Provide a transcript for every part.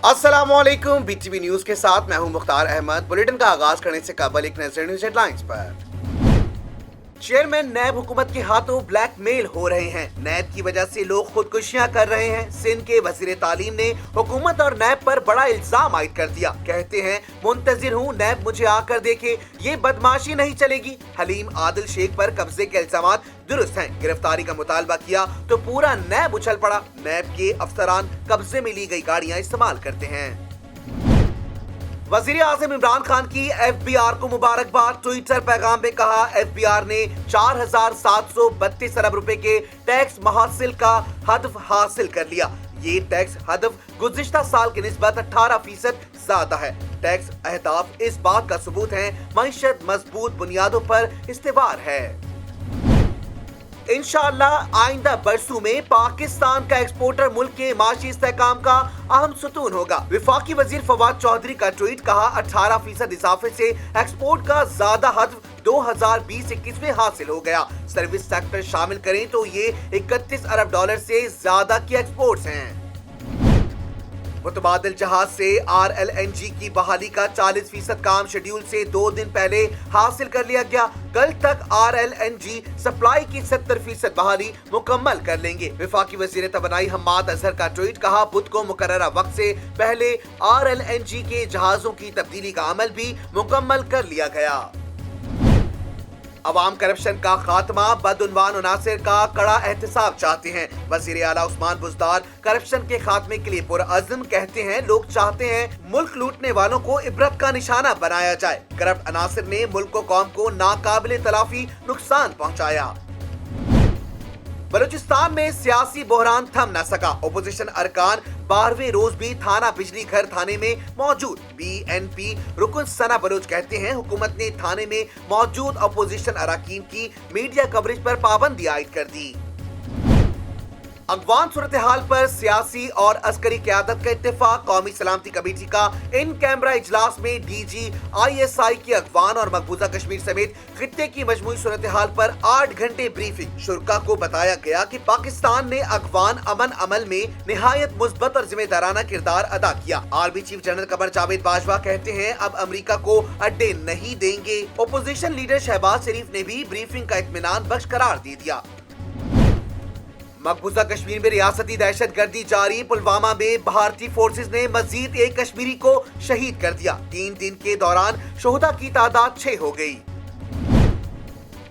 अस्सलामुअलैकुम, BTV news के साथ मैं हूं मुख्तार अहमद। बुलेटिन का आगाज करने से कबल एक नजर न्यूज हेडलाइंस पर। चेयरमैन नैब हुकूमत के हाथों ब्लैकमेल हो रहे हैं। नैब की वजह से लोग खुदकुशियां कर रहे हैं। सिंध के वजीर तालीम ने हुकूमत और नैब पर बड़ा इल्जाम आयद कर दिया। कहते हैं, मुंतजिर हूँ, नैब मुझे आकर देखे, ये बदमाशी नहीं चलेगी। हलीम आदिल शेख पर कब्जे के इल्जाम दुरुस्त हैं। गिरफ्तारी का मुतालबा किया तो पूरा नैब उछल पड़ा। नैब के अफसरान कब्जे में ली गई गाड़ियां इस्तेमाल करते हैं। वजीर आज़म इमरान खान की FBI को मुबारकबाद। ट्विटर पैगाम में कहा, FBI ने 4,732 अरब रुपए के टैक्स महासिल का हदफ हासिल कर लिया। ये टैक्स हदफ गुज़िश्ता साल की निस्बत 18% ज्यादा है। टैक्स अहदाफ इस बात का सबूत है मईशत मजबूत बुनियादों पर इस्तेवार है। इंशाअल्लाह आइंदा बरसों में पाकिस्तान का एक्सपोर्टर मुल्क के माशी इस्तेहकाम का अहम सुतून होगा। वफाकी वजीर फवाद चौधरी का ट्वीट, कहा 18% इजाफे से एक्सपोर्ट का ज्यादा हदफ 2020-21 में हासिल हो गया। सर्विस सेक्टर शामिल करें तो ये 31 अरब डॉलर से ज्यादा की एक्सपोर्ट्स हैं। मुतबादिल जहाज से RLNG की बहाली का 40% काम शेड्यूल से 2 दिन पहले हासिल कर लिया गया। कल तक RLNG सप्लाई की 70% बहाली मुकम्मल कर लेंगे। वफाकी वजीर तवानाई हम्माद अजहर का ट्वीट, कहा बुध को मुकर्ररा वक्त से पहले RLNG के जहाजों की तब्दीली का अमल भी मुकम्मल कर लिया गया। अवाम करप्शन का खात्मा, बदउनवान अनासिर का कड़ा एहतसाब चाहते हैं। वजीर आला उस्मान बुज़दार करप्शन के खात्मे के लिए पुरअज़्म। कहते हैं, लोग चाहते हैं मुल्क लूटने वालों को इबरत का निशाना बनाया जाए। करप्ट अनासिर ने मुल्क को कौम को नाकाबिले तलाफी नुकसान पहुंचाया। बलूचिस्तान में सियासी बहरान थम न सका। ओपोजिशन अरकान 12वें रोज भी थाना बिजली घर थाने में मौजूद। BNP रुकन सना बलोच कहते हैं, हुकूमत ने थाने में मौजूद अपोजिशन अरकान की मीडिया कवरेज पर पाबंदी आयद कर दी। अफगान सूरत हाल पर सियासी और अस्करी क़यादत का इत्तेफाक। कौमी सलामती कमेटी का इन कैमरा इजलास में DG ISI की अफगान और मकबूजा कश्मीर समेत खित्ते की मजमूई सूरत हाल पर 8 घंटे ब्रीफिंग। शुरा को बताया गया कि पाकिस्तान ने अफगान अमन अमल में निहायत मुस्बत और जिम्मेदाराना किरदार अदा किया। Army chief general Qamar Javed Bajwa कहते हैं, अब अमेरिका को अड्डे नहीं देंगे। ओपोजिशन लीडर शहबाज शरीफ ने भी ब्रीफिंग का इत्मीनान बख्श करार दे दिया। मकबूजा कश्मीर में रियासती दहशत गर्दी जारी। पुलवामा में भारतीय फोर्सेस ने मजीद एक कश्मीरी को शहीद कर दिया। 3 दिन के दौरान शोहदा की तादाद 6 हो गई।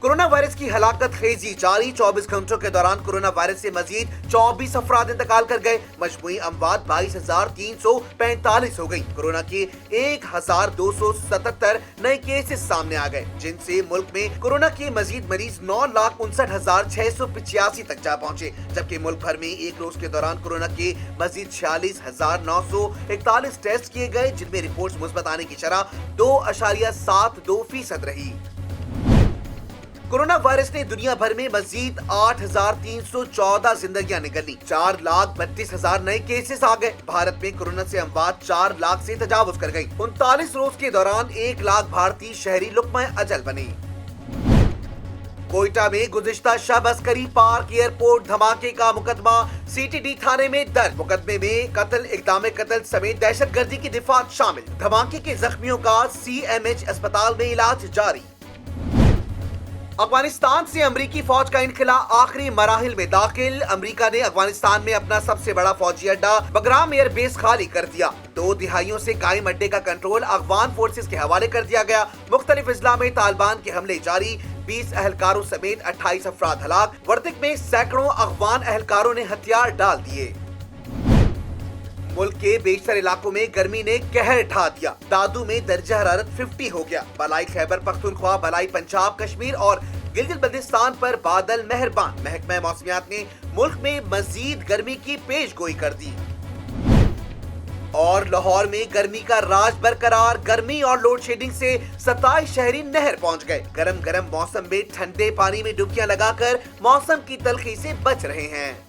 कोरोना वायरस की हलाकत खेजी जारी। 24 घंटों के दौरान कोरोना वायरस से मजीद 24 अफराद इंतकाल कर गए। मजमूई अमवात 22,345 हो गई। कोरोना के 1,277 नए केसेस सामने आ गए, जिनसे मुल्क में कोरोना के मजीद मरीज 9,59,685 तक जा पहुंचे। जबकि मुल्क भर में एक रोज के दौरान कोरोना के मजीद 46,941 टेस्ट किए गए, जिनमें रिपोर्ट मुस्बत आने की शरह 2.72% रही। कोरोना वायरस ने दुनिया भर में मजीद 8,314 जिंदगियां निकाली। 4,32,000 नए केसेस आ गए। भारत में कोरोना से अमवात 4 लाख से तजावुज कर गई। 39 रोज के दौरान 1 लाख भारतीय शहरी लुक्मा अजल बने। कोयटा में गुज़िश्ता शब अस्करी पार्क एयरपोर्ट धमाके का मुकदमा CTD थाने में दर्ज। मुकदमे में कत्ल, इक़दाम कत्ल समेत दहशतगर्दी की दिफात शामिल। धमाके के जख्मियों का CMH अस्पताल में इलाज जारी। अफगानिस्तान से अमरीकी फौज का इनखला आखिरी मराहिल में दाखिल। अमरीका ने अफगानिस्तान में अपना सबसे बड़ा फौजी अड्डा बगराम एयर बेस खाली कर दिया। 2 दिहाइयों से कायम अड्डे का कंट्रोल अफगान फोर्सेस के हवाले कर दिया गया। मुख्तलिफ अजला में तालिबान के हमले जारी। 20 अहलकारों समेत 28 अफराद हलाक। वर्दिक में सैकड़ों अफगान अहलकारों ने हथियार डाल दिए। मुल्क के बेशतर इलाकों में गर्मी ने कहर ढा दिया। दादू में दर्जा हरारत 50 हो गया। बलाई खैबर पख्तूनख्वा, बलाई पंजाब, कश्मीर और गिलगित बल्तिस्तान पर बादल मेहरबान। महकमा मौसमियात ने मुल्क में मजीद गर्मी की पेशगोई कर दी। और लाहौर में गर्मी का राज बरकरार। गर्मी और लोड शेडिंग से 27 शहरी नहर पहुंच गए। गरम गरम मौसम में ठंडे पानी में डुबकियां लगाकर मौसम की तलखी से बच रहे हैं।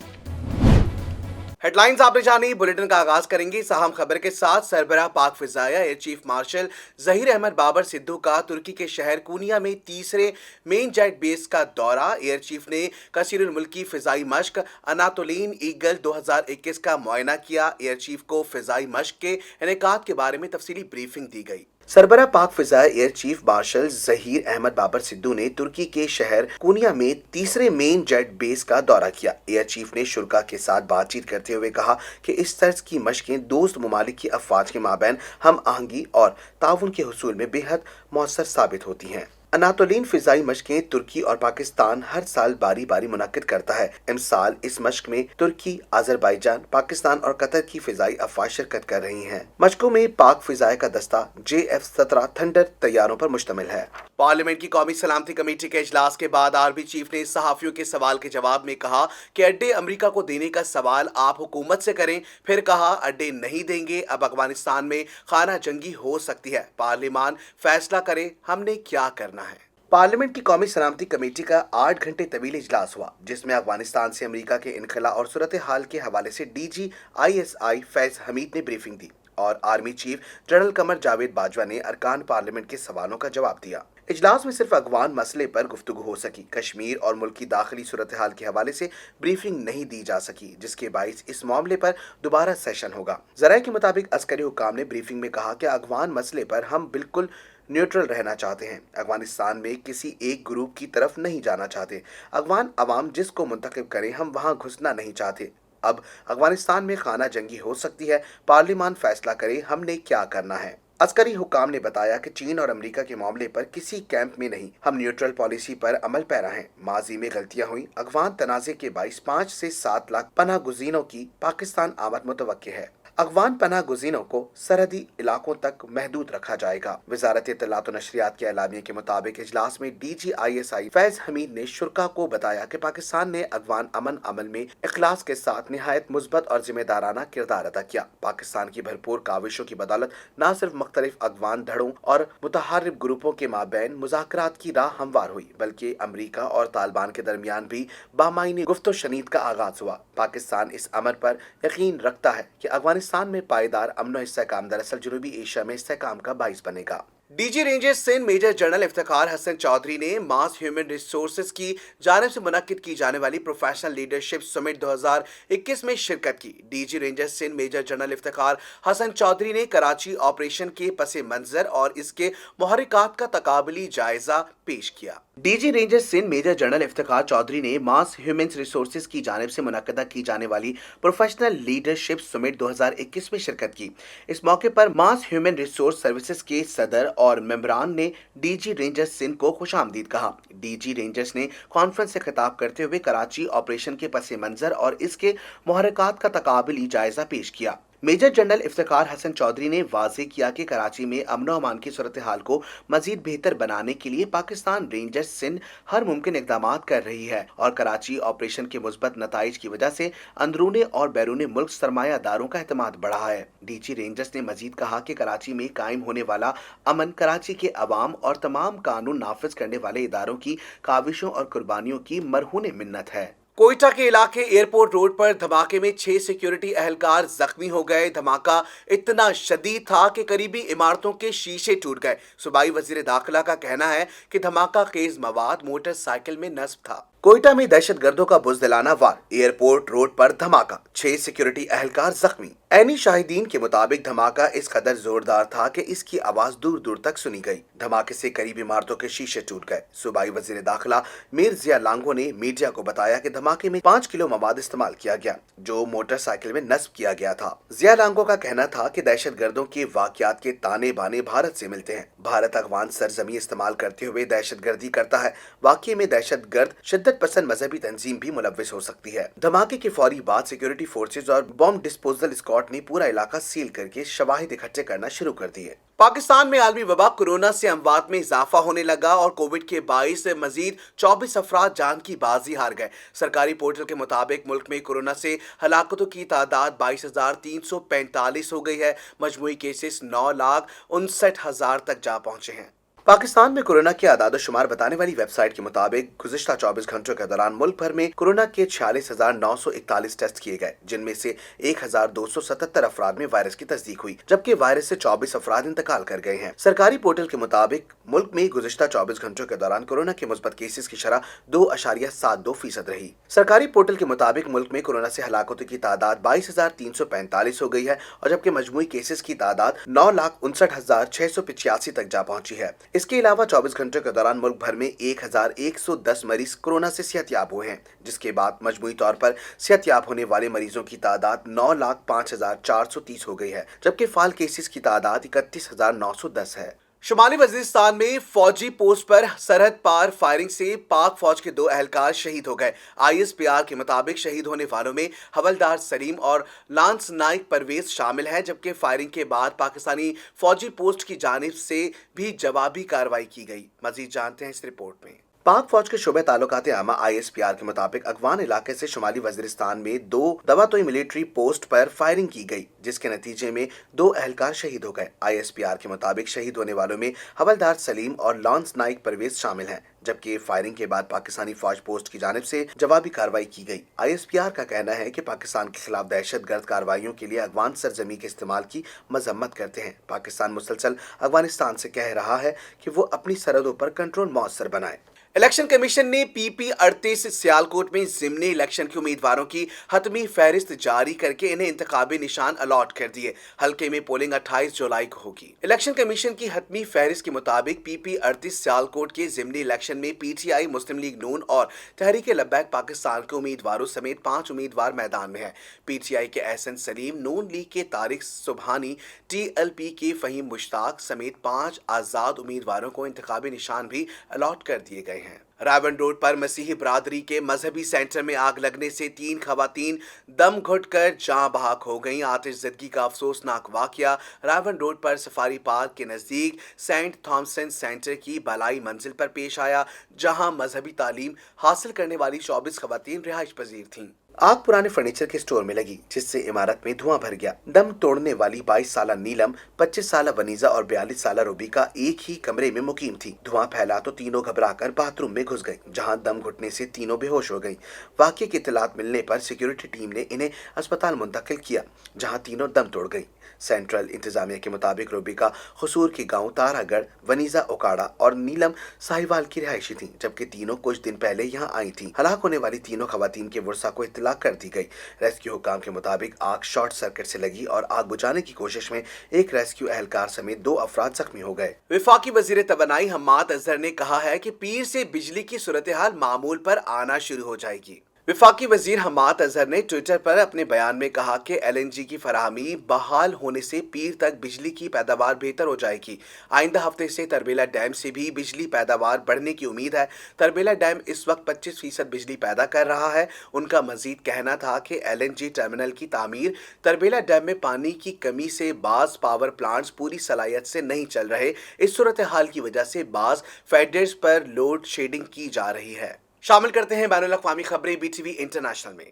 हेडलाइंस आपने जानी। बुलेटिन का आगाज करेंगे इस अहम खबर के साथ। सरबराह पाक फिजाया air chief marshal Zaheer Ahmed Babar Sidhu का तुर्की के शहर कूनिया में तीसरे मेन जेट बेस का दौरा। एयर चीफ ने कसीरुल मुल्की फिजाई मश्क अनातोलिन ईगल 2021 का मुआयना किया। एयर चीफ को फिजाई मश्क के इनेकाद के बारे में तफसीली ब्रीफिंग दी गई। सरबराह पाक फिजा air chief marshal Zaheer Ahmed Babar Sidhu ने तुर्की के शहर कूनिया में तीसरे मेन जेट बेस का दौरा किया। एयर चीफ ने शुरा के साथ बातचीत करते हुए कहा कि इस तर्ज की मशकें दोस्त ममालिक की अफवाज के माबैन हम आहंगी और ताउन के हुसूल में बेहद मौसर साबित होती हैं। अनातोलिन फिजाई मशकें तुर्की और पाकिस्तान हर साल बारी बारी मुनक्किद करता है। इमसाल इस मशक में तुर्की, अजरबैजान, पाकिस्तान और कतर की फिजाई अफवाज शिरकत कर रही हैं। मशकों में पाक फिजाई का दस्ता JF-17 थंडर तैयारों पर मुश्तमिल है। पार्लियामेंट की कौमी सलामती कमेटी के इजलास के बाद आर्मी चीफ ने सहाफियों के सवाल के जवाब में कहा कि अड्डे अमेरिका को देने का सवाल आप हुकूमत से करें। फिर कहा अड्डे नहीं देंगे, अब अफगानिस्तान में खाना जंगी हो सकती है। पार्लियामान फैसला करे हमने क्या करना है। पार्लियामेंट की कौमी सलामती कमेटी का 8 घंटे तवील इजलास हुआ, जिसमें अफगानिस्तान से अमेरिका के इनखला और सूरत हाल के हवाले से DG ISI फैज हमीद ने ब्रीफिंग दी और army chief general Qamar Javed Bajwa ने अरकान पार्लियामेंट के सवालों का जवाब दिया। इजलास में सिर्फ अफगान मसले पर गुफ्तगू हो सकी। कश्मीर और मुल्क की दाखिली सूरत हाल के हवाले से ब्रीफिंग नहीं दी जा सकी, जिसके बाइस इस मामले पर दोबारा सेशन होगा। जराये के मुताबिक अस्करी हुकाम ने ब्रीफिंग में कहा कि अफगान मसले पर हम बिल्कुल न्यूट्रल रहना चाहते हैं। अफगानिस्तान में किसी एक ग्रुप की तरफ नहीं जाना चाहते। अफगान अवाम जिसको मुंतखब करें, हम वहां घुसना नहीं चाहते। अब अफगानिस्तान में खाना जंगी हो सकती है। पार्लियामान फैसला करे हमने क्या करना है। अस्करी हुकाम ने बताया कि चीन और अमेरिका के मामले पर किसी कैंप में नहीं, हम न्यूट्रल पॉलिसी पर अमल पैरा हैं। माजी में गलतियां हुई। अफगान तनाज़े के बाइस 5 से 7 लाख पनाह गुज़ीनों की पाकिस्तान आमद मुतवक्के है। अफगान पनाह गुज़ीनों को सरहदी इलाकों तक महदूद रखा जाएगा। वजारत इत्तलात व नशरियात के एलामिया के मुताबिक इजलास में DG ISI फैज हमीद ने शुरा को बताया कि पाकिस्तान ने अफगान अमन अमल में इखलास के साथ निहायत मुस्बत और जिम्मेदाराना किरदार अदा किया। पाकिस्तान की भरपूर काविशों की बदौलत न सिर्फ मुख्तलिफ अफगान धड़ों और मुतहर्रिब ग्रुपों के माबैन मुज़ाकरात की राह हमवार हुई, बल्कि अमरीका और तालिबान के दरमियान भी बामायनी गुफ्तो शनीद का आगाज हुआ। पाकिस्तान इस अमर पर यकीन रखता है कि अफगानिस्तान में पायदार अमन और इस्तेहकाम दरअसल जनूबी एशिया में इस्तेहकाम का बाइस बनेगा। DG rangers Sindh major general Iftikhar Hasan Chaudhry ने मास ह्यूमन रिसोर्सेज की जानिब से मुनक्किद की जाने वाली प्रोफेशनल लीडरशिप समिट 2021 में शिरकत की। DG rangers Sindh major general Iftikhar Hasan Chaudhry ने कराची ऑपरेशन के पसे मंजर और इसके मुहर्रिकात का तकाबली जायजा पेश किया। DG rangers Sindh major general Iftikhar Chaudhry ने मास ह्यूमन रिसोर्सेज की जानिब से मुनक्किदा की जाने वाली प्रोफेशनल लीडरशिप समिट 2021 में शिरकत की। इस मौके पर मास ह्यूमन रिसोर्स सर्विसेज के सदर और मेंबरान ने DG रेंजर्स सिंध को खुशामदीद कहा। DG रेंजर्स ने कॉन्फ्रेंस से खिताब करते हुए कराची ऑपरेशन के पसे मंजर और इसके मुहर्रिकात का तकाबली जायजा पेश किया। मेजर जनरल इफ्तिखार हसन चौधरी ने वाज़ेह किया कि कराची में अमन अमान की सूरत हाल को मजीद बेहतर बनाने के लिए पाकिस्तान रेंजर्स सिंध हर मुमकिन इकदाम कर रही है और कराची ऑपरेशन के मुस्बत नताइज की वजह से अंदरूनी और बैरून मुल्क सरमायादारों का एतमाद बढ़ा है। DG रेंजर्स ने मजीद कहा कि कराची में कायम होने वाला अमन कराची के अवाम और तमाम कानून नाफिज करने वाले इदारों की काविशों और कुर्बानियों की मरहून मिन्नत है। कोयटा के इलाके एयरपोर्ट रोड पर धमाके में 6 सिक्योरिटी एहलकार जख्मी हो गए। धमाका इतना शदीद था कि करीबी इमारतों के शीशे टूट गए। सूबाई वजीर दाखिला का कहना है कि धमाका खेज मवाद मोटरसाइकिल में नस्ब था। कोयटा में दहशतगर्दों का बुज़दिलाना वार, एयरपोर्ट रोड पर धमाका, 6 सिक्योरिटी एहलकार जख्मी। ऐनी शाहिदीन के मुताबिक धमाका इस कदर जोरदार था कि इसकी आवाज दूर दूर तक सुनी गई। धमाके से करीब इमारतों के शीशे टूट गए। सूबाई वजीर दाखिला मीर जिया लांगो ने मीडिया को बताया कि धमाके में 5 किलो मवाद इस्तेमाल किया गया, जो मोटरसाइकिल में नस्ब किया गया था। जिया लांगो का कहना था कि दहशतगर्दों के वाकयात के ताने बाने भारत से मिलते हैं। भारत अफगान सरजमी इस्तेमाल करते हुए दहशतगर्दी करता है। वाकई में दहशतगर्द शिद्दत पसंद मजहबी तंजीम भी मुलव्विस हो सकती है। धमाके के फौरी बाद सिक्योरिटी फोर्सेज और बॉम्ब डिस्पोजल स्क्वाड ने पूरा इलाका सील करके शवाहिद इकट्ठे करना शुरू कर दिए। पाकिस्तान में आलमी वबा कोरोना से अमवात में इजाफा होने लगा और कोविड के 22 से मजीद 24 अफराद जान की बाजी हार गए। सरकारी पोर्टल के मुताबिक मुल्क में कोरोना से हलाकतों की तादाद 22,345 हो गई है। मजमूई केसेस 9,59,000 तक जा पहुंचे हैं। पाकिस्तान में कोरोना के आदाद-ओ-शुमार बताने वाली वेबसाइट के मुताबिक गुज़िश्ता 24 घंटों के दौरान मुल्क भर में कोरोना के 46,941 टेस्ट किए गए, जिनमें से 1,277 अफराद में वायरस की तस्दीक हुई, जबकि वायरस से 24 अफराद इंतकाल कर गए हैं। सरकारी पोर्टल के मुताबिक मुल्क में गुज़िश्ता 24 घंटों के दौरान कोरोना के मुस्बत केसेस की शरह 2.72% रही। सरकारी पोर्टल के मुताबिक मुल्क में कोरोना से हलाकतों की तादाद 22,345 हो गई है, और जबकि मजमूई केसेस की तादाद 9,59,685 तक जा पहुंची है। इसके अलावा 24 घंटों के दौरान मुल्क भर में 1,110 मरीज कोरोना से सेहतयाब हुए हैं, जिसके बाद मजमूई तौर पर सेहतयाब होने वाले मरीजों की तादाद 9,05,430 हो गई है, जबकि फाल केसेस की तादाद 31,910 है। शुमाली वजीरिस्तान में फौजी पोस्ट पर सरहद पार फायरिंग से पाक फौज के 2 अहलकार शहीद हो गए। ISPR के मुताबिक शहीद होने वालों में हवलदार सलीम और लांस नाइक परवेज शामिल हैं, जबकि फायरिंग के बाद पाकिस्तानी फौजी पोस्ट की जानिब से भी जवाबी कार्रवाई की गई। मजीद जानते हैं इस रिपोर्ट में। पाक फौज के शोबे ताल्लुकात आमा ISPR के मुताबिक अगवान इलाके से शुमाली वजीरिस्तान में 2 दवातोई मिलिट्री पोस्ट पर फायरिंग की गई, जिसके नतीजे में 2 अहलकार शहीद हो गए। ISPR के मुताबिक शहीद होने वालों में हवलदार सलीम और लॉन्स नाइक परवेज शामिल हैं, जबकि फायरिंग के बाद पाकिस्तानी फौज पोस्ट की जानिब से जवाबी कार्रवाई की गई। ISPR का कहना है कि पाकिस्तान के खिलाफ दहशतगर्द कार्रवाइयों के लिए अगवान सरजमी के इस्तेमाल की मजम्मत करते हैं। पाकिस्तान मुसलसल अफगानिस्तान से कह रहा है कि वो अपनी सरहदों पर कंट्रोल मौसर बनाए। इलेक्शन कमीशन ने PP38 सियालकोट में ज़िमनी इलेक्शन के उम्मीदवारों की हतमी फहरिस्त जारी करके इन्हें इंतखाबी निशान अलॉट कर दिए। हल्के में पोलिंग 28 जुलाई को होगी। इलेक्शन कमीशन की हतमी फहरिस्त के मुताबिक PP38 सियालकोट के ज़िमनी इलेक्शन में PTI, मुस्लिम लीग नून और तहरीक लब्बैक पाकिस्तान के उम्मीदवारों समेत 5 उम्मीदवार मैदान में हैं। PTI के एहसन सलीम, नून लीग के तारिक सुबहानी, TLP के फ़हीम मुश्ताक समेत 5 आज़ाद उम्मीदवारों को इंतखाबी निशान भी अलॉट कर दिए गए हैं। रावण रोड पर मसीही बरादरी के मजहबी सेंटर में आग लगने से 3 खवातीन दम घुटकर जाँ बहक हो गईं। आतिशज़दगी का अफसोसनाक वाकया रावण रोड पर सफारी पार्क के नज़दीक सेंट थॉमसन सेंटर की बालाई मंजिल पर पेश आया, जहां मजहबी तालीम हासिल करने वाली 24 खवातीन रिहाइश पजीर थीं। आग पुराने फर्नीचर के स्टोर में लगी, जिससे इमारत में धुआं भर गया। दम तोड़ने वाली 22 साला नीलम, 25 साला वनीजा और 42 साला रूबिका एक ही कमरे में मुकीम थी। धुआं फैला तो तीनों घबराकर बाथरूम में घुस गई, जहां दम घुटने से तीनों बेहोश हो गईं। वाकये की इत्तलात मिलने पर सिक्योरिटी टीम ने इन्हें अस्पताल मुंतकिल किया, जहां तीनों दम तोड़ गईं। सेंट्रल इंतजामिया के मुताबिक रूबिका खसूर के गाँव तारागढ़, वनीजा ओकाड़ा और नीलम साहिवाल की रिहायशी थी, जबकि तीनों कुछ दिन पहले यहाँ आई थी। हलाक होने वाली तीनों खवातीन के वर्सा को इत्तला कर दी गई। रेस्क्यू हुकाम के मुताबिक आग शॉर्ट सर्किट से लगी और आग बुझाने की कोशिश में एक रेस्क्यू एहलकार समेत 2 अफराद जख्मी हो गए। वफाकी वजीर तवानाई हम्माद अजहर ने कहा है कि पीर से बिजली की सूरत हाल मामूल पर आना शुरू हो जाएगी। वफाकी वजीर हम्माद अजहर ने ट्विटर पर अपने बयान में कहा कि LNG की फराहमी बहाल होने से पीर तक बिजली की पैदावार बेहतर हो जाएगी। आइंदा हफ्ते से तरबेला डैम से भी बिजली पैदावार बढ़ने की उम्मीद है। तरबेला डैम इस वक्त 25% बिजली पैदा कर रहा है। उनका मजीद कहना था कि LNG टर्मिनल की तामीर, तरबेला डैम में पानी की कमी से बाज़ पावर प्लांट्स पूरी सलाहियत से नहीं चल रहे। इस सूरत हाल की वजह से बाज़ फेडर्स पर लोड शेडिंग की जा रही है। शामिल करते हैं बैनुल अक़वामी खबरें BTV इंटरनेशनल में।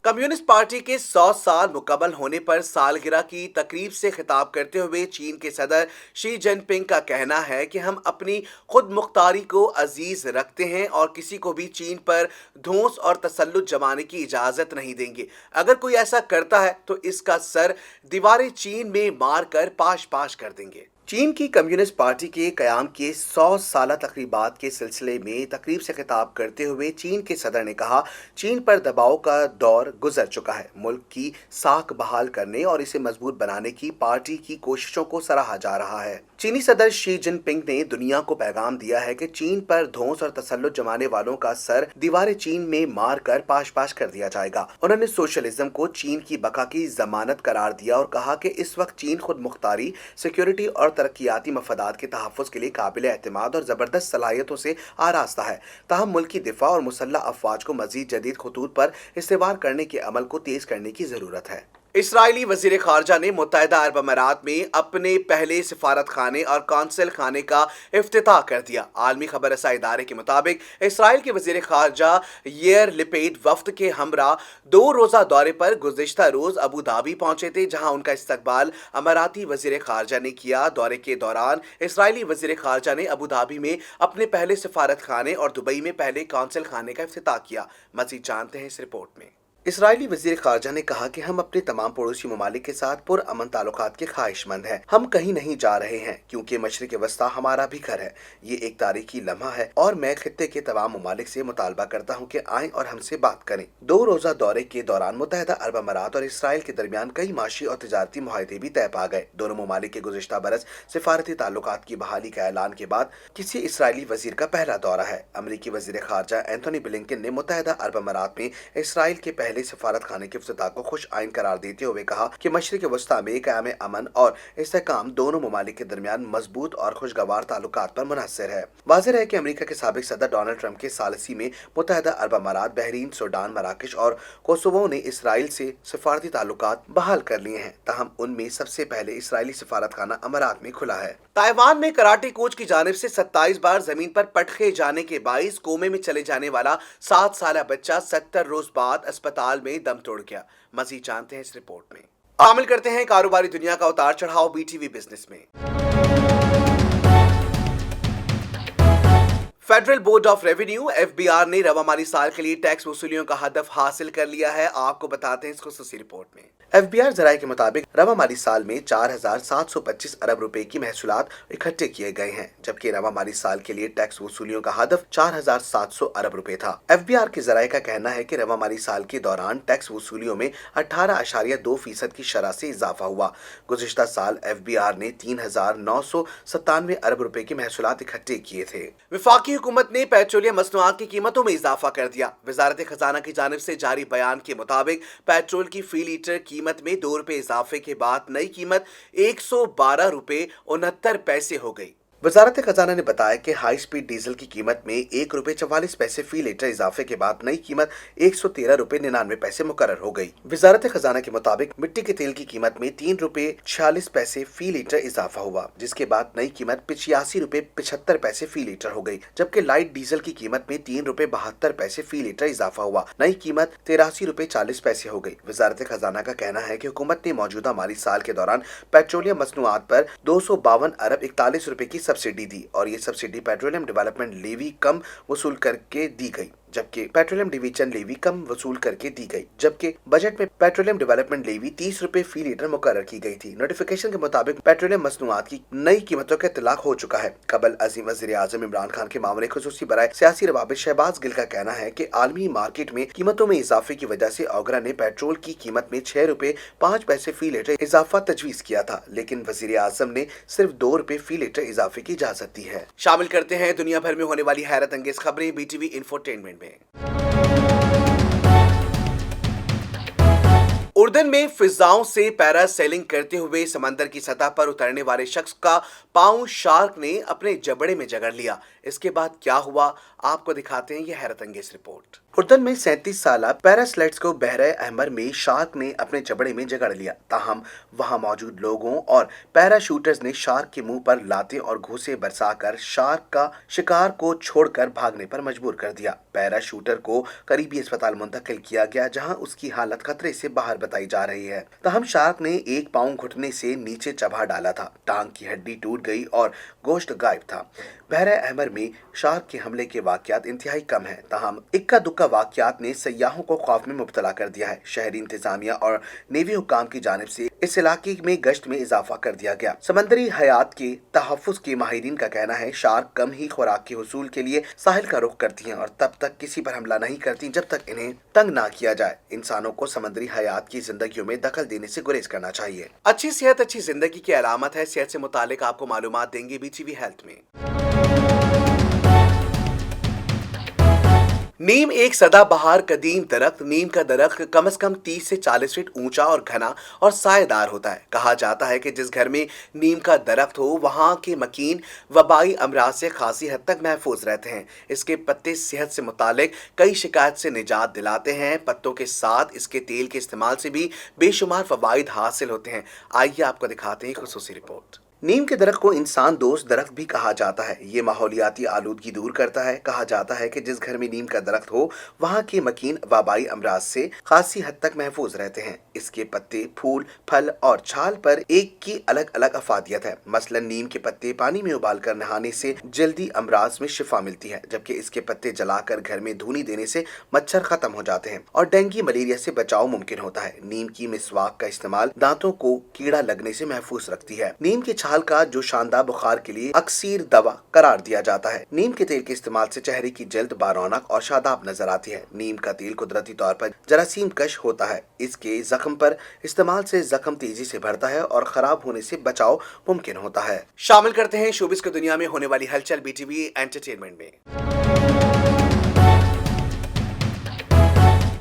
कम्युनिस्ट पार्टी के 100 साल मुकम्मल होने पर सालगिरह की तकरीब से खिताब करते हुए चीन के सदर शी जिनपिंग का कहना है कि हम अपनी खुद मुख्तारी को अजीज रखते हैं और किसी को भी चीन पर धौंस और तसल्लुत जमाने की इजाज़त नहीं देंगे। अगर कोई ऐसा करता है तो इसका सर दीवारे चीन में मार कर पाश पाश कर देंगे। चीन की कम्युनिस्ट पार्टी के क़याम के 100 साला तकरीबात के सिलसिले में तकरीब से खिताब करते हुए चीन के सदर ने कहा, चीन पर दबाव का दौर गुजर चुका है। मुल्क की साख बहाल करने और इसे मजबूत बनाने की पार्टी की कोशिशों को सराहा जा रहा है। चीनी सदर शी जिनपिंग ने दुनिया को पैगाम दिया है कि चीन पर धौंस और तसल्लुत जमाने वालों का सर दीवारे चीन में मार कर पाश पाश कर दिया जाएगा। उन्होंने सोशलिज्म को चीन की बका की जमानत करार दिया और कहा कि इस वक्त चीन खुद मुख्तारी, सिक्योरिटी और तरक्याती मफादात के तहफ़्फ़ुज़ के लिए काबिल एतमाद और ज़बरदस्त सलाहियतों से आरास्ता है। ताहम मुल्क की दिफा और मुसल्लह अफवाज को मज़ीद जदीद खतूत पर इस्तेवार करने के अमल को तेज़ करने की ज़रूरत है। اسرائیلی وزیر خارجہ نے متحدہ عرب امارات میں اپنے پہلے سفارت خانے اور قونصل خانے کا افتتاح کر دیا۔ عالمی خبر رساں ادارے کے مطابق اسرائیل کے وزیر خارجہ ییر لپیڈ وفد کے ہمراہ 2 روزہ دورے پر گزشتہ روز ابو دھابی پہنچے تھے، جہاں ان کا استقبال اماراتی وزیر خارجہ نے کیا۔ دورے کے دوران اسرائیلی وزیر خارجہ نے ابو دھابی میں اپنے پہلے سفارت خانے اور دبئی میں پہلے قونصل خانے کا افتتاح کیا۔ مزید جانتے ہیں اس رپورٹ میں۔ اسرائیلی وزیر خارجہ نے کہا کہ ہم اپنے تمام پڑوسی ممالک کے ساتھ پرامن تعلقات کے خواہش مند ہیں۔ ہم کہیں نہیں جا رہے ہیں کیونکہ مشرق وسطیٰ ہمارا بھی گھر ہے۔ یہ ایک تاریخی لمحہ ہے اور میں خطے کے تمام ممالک سے مطالبہ کرتا ہوں کہ آئیں اور ہم سے بات کریں۔ 2 روزہ دورے کے دوران متحدہ عرب امارات اور اسرائیل کے درمیان کئی معاشی اور تجارتی معاہدے بھی طے پا گئے۔ دونوں ممالک کے گزشتہ برس سفارتی تعلقات کی بحالی کا اعلان کے بعد کسی اسرائیلی وزیر کا پہلا دورہ ہے۔ امریکی وزیر خارجہ اینتھونی بلنکن نے متحدہ عرب امارات میں اسرائیل کے پہلے سفارت خانے کے افتتاح کو خوش آئین قرار دیتے ہوئے کہا کہ مشرق وسطیٰ میں قیام امن اور استحکام دونوں ممالک کے درمیان مضبوط اور خوشگوار تعلقات پر منحصر ہے۔ واضح ہے کہ امریکہ کے سابق صدر ڈونلڈ ٹرمپ کے ثالثی میں متحدہ عرب امارات، بحرین، سوڈان، مراکش اور کوسوو نے اسرائیل سے سفارتی تعلقات بحال کر لیے ہیں، تاہم ان میں سب سے پہلے اسرائیلی سفارت خانہ امارات میں کھلا ہے۔ تائیوان میں کراٹے کوچ کی جانب سے 27 بار زمین پر پٹخے جانے کے باعث کومے میں چلے جانے والا 7 سالہ بچہ 70 روز بعد اسپتال میں دم توڑ گیا۔ مزید جانتے ہیں اس رپورٹ میں۔ شامل کرتے ہیں کاروباری دنیا کا اتار چڑھاؤ بی ٹی وی بزنس میں۔ Federal board of revenue FBR نے رواں مالی سال کے لیے ٹیکس وصولیوں کا ہدف حاصل کر لیا ہے۔ آپ کو بتاتے ہیں اس خصوصی رپورٹ میں۔ FBR ذرائع کے مطابق رواں مالی سال میں 4,725 ارب روپے کی محصولات اکٹھے کیے گئے ہیں، جبکہ رواں مالی سال کے لیے ٹیکس وصولیوں کا ہدف 4,700 ارب روپے تھا۔ FBR کے ذرائع کا کہنا ہے کہ رواں مالی سال کے دوران ٹیکس وصولیوں میں 18.2% کی شرح سے اضافہ ہوا۔ گزشتہ سال FBR نے 3,997 ارب روپے کے محصولات اکٹھے کیے تھے۔ وفاقی حکومت نے پیٹرولیم مصنوعات کی قیمتوں میں اضافہ کر دیا۔ وزارت خزانہ کی جانب سے جاری بیان کے مطابق پیٹرول کی فی لیٹر قیمت میں 2 روپے اضافے کے بعد نئی قیمت 112 روپے 69 پیسے ہو گئی۔ وزارت خزانہ نے بتایا کہ ہائی سپیڈ ڈیزل کی قیمت میں 1 روپے 44 پیسے فی لیٹر اضافے کے بعد نئی قیمت 113 روپے 99 پیسے مقرر ہو گئی۔ وزارت خزانہ کے مطابق مٹی کے تیل کی قیمت میں 3 روپے 46 پیسے فی لیٹر اضافہ ہوا، جس کے بعد نئی قیمت 85 روپے 75 پیسے فی لیٹر ہو گئی، جبکہ لائٹ ڈیزل کی قیمت میں 3 روپے 72 پیسے فی لیٹر اضافہ ہوا، نئی قیمت 83 روپے 40 پیسے ہو گئی۔ وزارت خزانہ کا کہنا ہے کہ حکومت نے موجودہ مالی سال کے دوران پیٹرولیم مصنوعات پر 252 ارب 41 روپے کی سبسڈی دی، اور یہ سبسڈی پیٹرولیم ڈیولپمنٹ لیوی کم وصول کر کے دی گئی، جبکہ پیٹرولیم ڈویژن لیوی کم وصول کر کے دی گئی، جبکہ بجٹ میں پیٹرولیم ڈیولپمنٹ لیوی 30 روپے فی لیٹر مقرر کی گئی تھی۔ نوٹیفیکیشن کے مطابق پیٹرولیم مصنوعات کی نئی قیمتوں کا اطلاق ہو چکا ہے۔ قبل عظیم وزیر اعظم عمران خان کے معاملے خصوصی برائے سیاسی روابط شہباز گل کا کہنا ہے کہ عالمی مارکیٹ میں قیمتوں میں اضافے کی وجہ سے اوگرا نے پیٹرول کی قیمت میں 6 روپے 5 پیسے فی لیٹر اضافہ تجویز کیا تھا، لیکن وزیر اعظم نے صرف 2 روپے فی لیٹر اضافے کی اجازت دی ہے۔ شامل کرتے ہیں دنیا بھر میں ہونے والی حیرت انگیز خبریں بی ٹی وی انفوٹینمنٹ میں۔ اردن میں فضاؤں سے پیرا سیلنگ کرتے ہوئے سمندر کی سطح پر اترنے والے شخص کا پاؤں شارک نے اپنے جبڑے میں جگڑ لیا۔ اس کے بعد کیا ہوا، آپ کو دکھاتے ہیں یہ حیرت انگیز رپورٹ۔ اردن میں 37 سالہ پیراسلیٹس کو بحیرہ احمر میں شارک نے اپنے جبڑے میں جگڑ لیا، تاہم وہاں موجود لوگوں اور پیرا شوٹرز نے شارک کے منہ پر لاتیں اور گھوسے برسا کر شارک کا شکار کو چھوڑ کر بھاگنے پر مجبور کر دیا۔ پیرا شوٹر کو قریبی اسپتال منتقل کیا گیا، جہاں اس کی حالت خطرے سے باہر بتائی جا رہی ہے۔ تاہم شارک نے ایک پاؤں گھٹنے سے نیچے چبا ڈالا تھا، ٹانگ کی ہڈی ٹوٹ گئی اور گوشت غائب تھا۔ بحیرہ احمر میں شارک کے حملے کے واقعات انتہائی کم ہیں، تاہم اکا دکا واقعات نے سیاحوں کو خوف میں مبتلا کر دیا ہے۔ شہری انتظامیہ اور نیوی حکام کی جانب سے اس علاقے میں گشت میں اضافہ کر دیا گیا۔ سمندری حیات کے تحفظ کے ماہرین کا کہنا ہے شارک کم ہی خوراک کے حصول کے لیے ساحل کا رخ کرتی ہیں اور تب تک کسی پر حملہ نہیں کرتی جب تک انہیں تنگ نہ کیا جائے۔ انسانوں کو سمندری حیات کی زندگیوں میں دخل دینے سے گریز کرنا چاہیے۔ اچھی صحت اچھی زندگی کی علامت ہے۔ صحت سے متعلق آپ کو معلومات دیں گے بی ٹی وی ہیلتھ میں۔ नीम एक सदाबहार कदीम दरख्त। नीम का दरख्त कम से कम 30 से 40 फीट ऊंचा और घना और सायेदार होता है। कहा जाता है कि जिस घर में नीम का दरख्त हो वहां के मकीन वबाई अमराज से खासी हद तक महफूज रहते हैं। इसके पत्ते सेहत से मुतालिक कई शिकायत से निजात दिलाते हैं। पत्तों के साथ इसके तेल के इस्तेमाल से भी बेशुमार फवाइद हासिल होते हैं। आइए आपको दिखाते हैं खुसूसी रिपोर्ट। नीम के दरख्त को इंसान दोस्त दरख्त भी कहा जाता है। ये माहौलियाती आलूदगी दूर करता है। कहा जाता है कि जिस घर में नीम का दरख्त हो वहाँ के मकीन वबाई अमराज से खासी हद तक महफूज रहते हैं। इसके पत्ते, फूल, फल और छाल पर एक की अलग अलग अफादियत है। मसलन नीम के पत्ते पानी में उबाल कर नहाने से जल्दी अमराज में शिफा मिलती है, जबकि इसके पत्ते जलाकर घर में धूनी देने से मच्छर खत्म हो जाते हैं और डेंगू मलेरिया से बचाव मुमकिन होता है। नीम की मिसवाक का इस्तेमाल दांतों को कीड़ा लगने से महफूज रखती है। नीम के का जो शानदार बुखार के लिए अक्सीर दवा करार दिया जाता है। नीम के तेल के इस्तेमाल से चेहरे की जल्द बारौनक और शादाब नजर आती है। नीम का तेल कुदरती तौर पर जरासीम कश होता है। इसके जख्म पर इस्तेमाल से जख्म तेजी से भरता है और खराब होने से बचाव मुमकिन होता है। शामिल करते हैं शोबिस की दुनिया में होने वाली हलचल बीटीवी एंटरटेनमेंट में।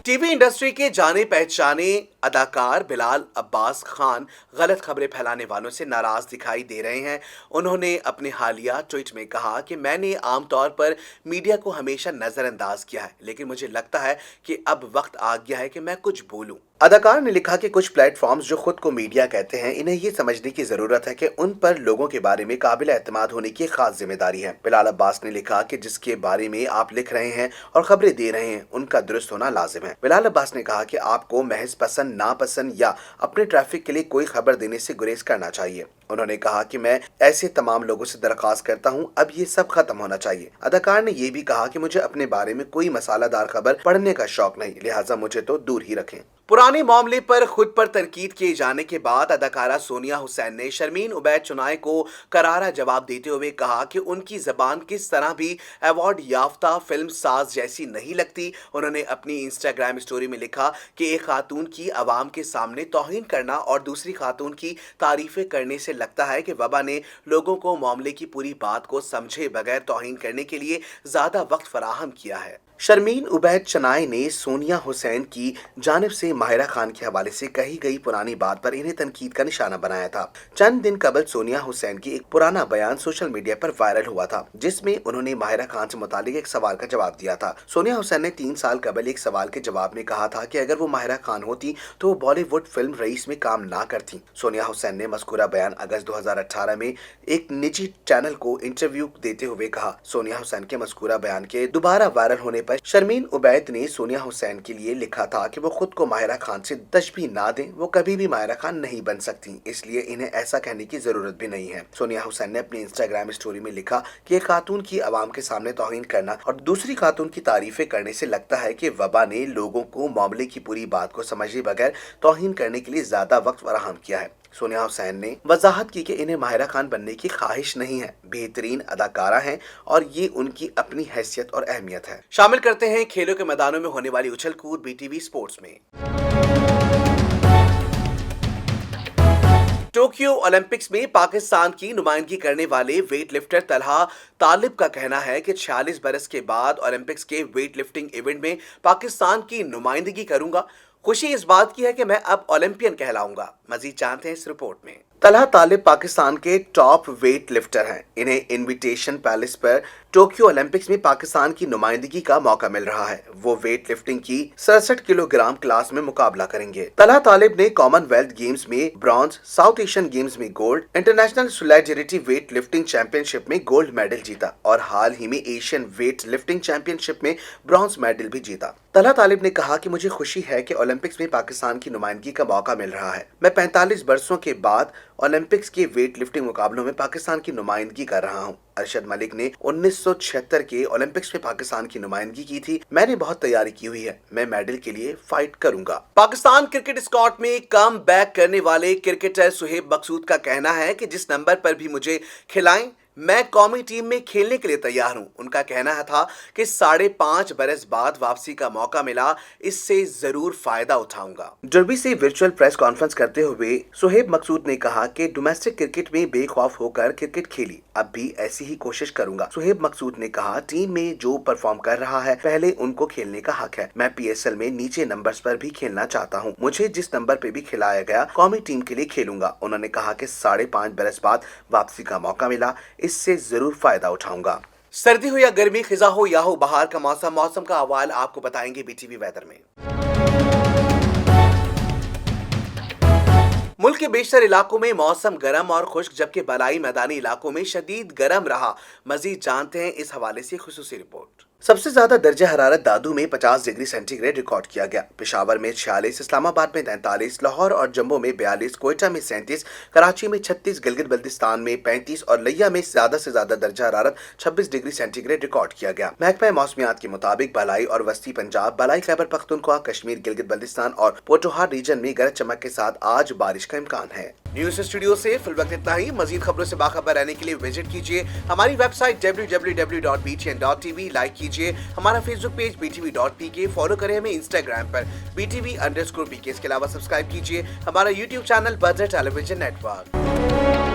टीवी इंडस्ट्री के जाने पहचाने अदाकार बिलाल अब्बास खान गलत खबरें फैलाने वालों से नाराज दिखाई दे रहे हैं। उन्होंने अपने हालिया ट्वीट में कहा कि मैंने आमतौर पर मीडिया को हमेशा नजरअंदाज किया है, लेकिन मुझे लगता है कि अब वक्त आ गया है कि मैं कुछ बोलूं। अदाकार ने लिखा कि कुछ प्लेटफॉर्म्स जो खुद को मीडिया कहते हैं, इन्हें ये समझने की जरूरत है कि उन पर लोगों के बारे में काबिल एतमाद होने की खास जिम्मेदारी है। बिलाल अब्बास ने लिखा कि जिसके बारे में आप लिख रहे हैं और खबरें दे रहे हैं उनका दुरुस्त होना लाजिम है। बिलाल अब्बास ने कहा कि आपको महज पसंद नापसंद या अपने ट्रैफिक के लिए कोई खबर देने से गुरेज करना चाहिए। उन्होंने कहा कि मैं ऐसे तमाम लोगों से दरख्वास्त करता हूं, अब ये सब खत्म होना चाहिए। अदाकार ने यह भी कहा कि मुझे अपने बारे में कोई मसालादार खबर पढ़ने का शौक नहीं, लिहाजा मुझे तो दूर ही रखें। पुराने मामले पर खुद पर तनकीद किए जाने के बाद अदाकारा सोनिया हुसैन ने शर्मीन उबैद चुनाई को करारा जवाब देते हुए कहा कि उनकी जबान किस तरह भी अवार्ड याफ्ता फिल्म साज जैसी नहीं लगती। उन्होंने अपनी इंस्टाग्राम स्टोरी में लिखा कि एक खातून की आवाम के सामने तौहीन करना और दूसरी खातून की तारीफें करने से लगता है कि वबा ने लोगों को मामले की पूरी बात को समझे बगैर तौहीन करने के लिए ज्यादा वक्त फराहम किया है। शर्मीन उबैद चनाई ने सोनिया हुसैन की जानिब से माहिरा खान के हवाले से कही गई पुरानी बात पर इन्हें तनकीद का निशाना बनाया था। चंद दिन कबल सोनिया हुसैन की एक पुराना बयान सोशल मीडिया पर वायरल हुआ था, जिसमें उन्होंने माहिरा खान से मुतालिक एक सवाल का जवाब दिया था। सोनिया हुसैन ने 3 साल कबल एक सवाल के जवाब में कहा था कि अगर वो माहिरा खान होती तो वो बॉलीवुड फिल्म रईस में काम ना करती। सोनिया हुसैन ने मज़कूरा बयान अगस्त 2018 में एक निजी चैनल को इंटरव्यू देते हुए कहा। सोनिया हुसैन के मज़कूरा बयान के दोबारा वायरल होने शर्मीन उबैद ने सोनिया हुसैन के लिए लिखा था कि वो खुद को माहिरा खान से तशबीह ना दें, वो कभी भी माहिरा खान नहीं बन सकती, इसलिए इन्हें ऐसा कहने की जरूरत भी नहीं है। सोनिया हुसैन ने अपनी इंस्टाग्राम स्टोरी में लिखा कि एक खातून की आवाम के सामने तौहीन करना और दूसरी खातून की तारीफें करने से लगता है कि वबा ने लोगों को मामले की पूरी बात को समझे बगैर तौहीन करने के लिए ज्यादा वक्त फराहम किया है। सोनिया हुसैन ने वजाहत की कि इन्हें माहिरा खान बनने की ख्वाहिश नहीं है, बेहतरीन अदाकारा हैं और ये उनकी अपनी हैसियत और अहमियत है। शामिल करते हैं खेलों के मैदानों में होने वाली उछल कूद बीटीवी स्पोर्ट्स में। टोक्यो ओलंपिक्स में पाकिस्तान की नुमाइंदगी करने वाले वेट लिफ्टर तलहा तालिब का कहना है कि 46 बरस के बाद ओलंपिक्स के वेट लिफ्टिंग इवेंट में पाकिस्तान की नुमाइंदगी करूंगा। खुशी इस बात की है कि मैं अब ओलंपियन कहलाऊंगा। मजीद जानते हैं इस रिपोर्ट में। तलहा तालिब पाकिस्तान के टॉप वेट लिफ्टर हैं। इन्हें इनविटेशन पैलेस पर टोक्यो ओलंपिक्स में पाकिस्तान की नुमाइंदगी का मौका मिल रहा है। वो वेट लिफ्टिंग की 67 किलोग्राम क्लास में मुकाबला करेंगे। तलहा तालिब ने कॉमनवेल्थ गेम्स में ब्रॉन्ज, साउथ एशियन गेम्स में gold, international solidarity weight lifting championship में गोल्ड मेडल जीता और हाल ही में एशियन वेट लिफ्टिंग चैंपियनशिप में ब्रॉन्ज मेडल भी जीता। तलहा तालिब ने कहा कि मुझे खुशी है कि ओलंपिक्स में पाकिस्तान की नुमाइंदगी का मौका मिल रहा है। मैं 45 बरसों के बाद ओलंपिक्स के वेट लिफ्टिंग मुकाबलों में पाकिस्तान की नुमाइंदगी कर रहा हूं। अरशद मलिक ने 1976 के ओलंपिक्स में पाकिस्तान की नुमाइंदगी की थी। मैंने बहुत तैयारी की हुई है, मैं मेडल के लिए फाइट करूंगा। पाकिस्तान क्रिकेट स्क्वाड में कम बैक करने वाले क्रिकेटर सुहेब मकसूद का कहना है कि जिस नंबर पर भी मुझे खिलाएं मैं कौमी टीम में खेलने के लिए तैयार हूं। उनका कहना था कि 5.5 बरस बाद वापसी का मौका मिला, इससे जरूर फायदा उठाऊंगा। डर्बी से वर्चुअल प्रेस कॉन्फ्रेंस करते हुए सुहेब मकसूद ने कहा कि डोमेस्टिक क्रिकेट में बेखौफ होकर क्रिकेट खेली, अब भी ऐसी ही कोशिश करूंगा। सुहेब मकसूद ने कहा, टीम में जो परफॉर्म कर रहा है पहले उनको खेलने का हक है। मैं PSL में नीचे नंबर्स पर भी खेलना चाहता हूं। मुझे जिस नंबर पे भी खिलाया गया कौमी टीम के लिए खेलूंगा। उन्होंने कहा कि 5.5 बरस बाद वापसी का मौका मिला, इससे जरूर फायदा उठाऊंगा। सर्दी हो या गर्मी, खिजा हो या हो बहार का मौसम का अहवाल आपको बताएंगे BTV वेदर में। मुल्क के बेशतर इलाकों में मौसम गर्म और खुश्क, जबकि बलाई मैदानी इलाकों में शदीद गर्म रहा। मजीद जानते हैं इस हवाले से खुसूसी रिपोर्ट। सबसे ज्यादा दर्जा हरारत दादू में 50 डिग्री सेंटीग्रेड रिकॉर्ड किया गया। पेशावर में 46, इस्लामाबाद में 43, लाहौर और जम्मू में 42, कोयटा में 37, कराची में 36, गिलगित बल्तिस्तान में 35 और लिया में ज्यादा से ज्यादा दर्जा हरारत 26 डिग्री सेंटीग्रेड रिकॉर्ड किया गया। महकमा मौसमियात के मुताबिक बलाई और वस्ती पंजाब, बलाई खैबर पख्तूनख्वा, कश्मीर, गिलगित बल्तिस्तान और पोठोहार रीजन में गरज चमक के साथ आज बारिश का इम्कान है। न्यूज स्टूडियो से फिल वक्त इतना ही। मजीद खबरों से बाखबर रहने के लिए विजिट कीजिए हमारी वेबसाइट www.btn.tv, लाइक कीजिए हमारा फेसबुक पेज btv.pk, फॉलो करें हमें इंस्टाग्राम पर BTV_PK। इसके अलावा सब्सक्राइब कीजिए हमारा YouTube channel Badr television network.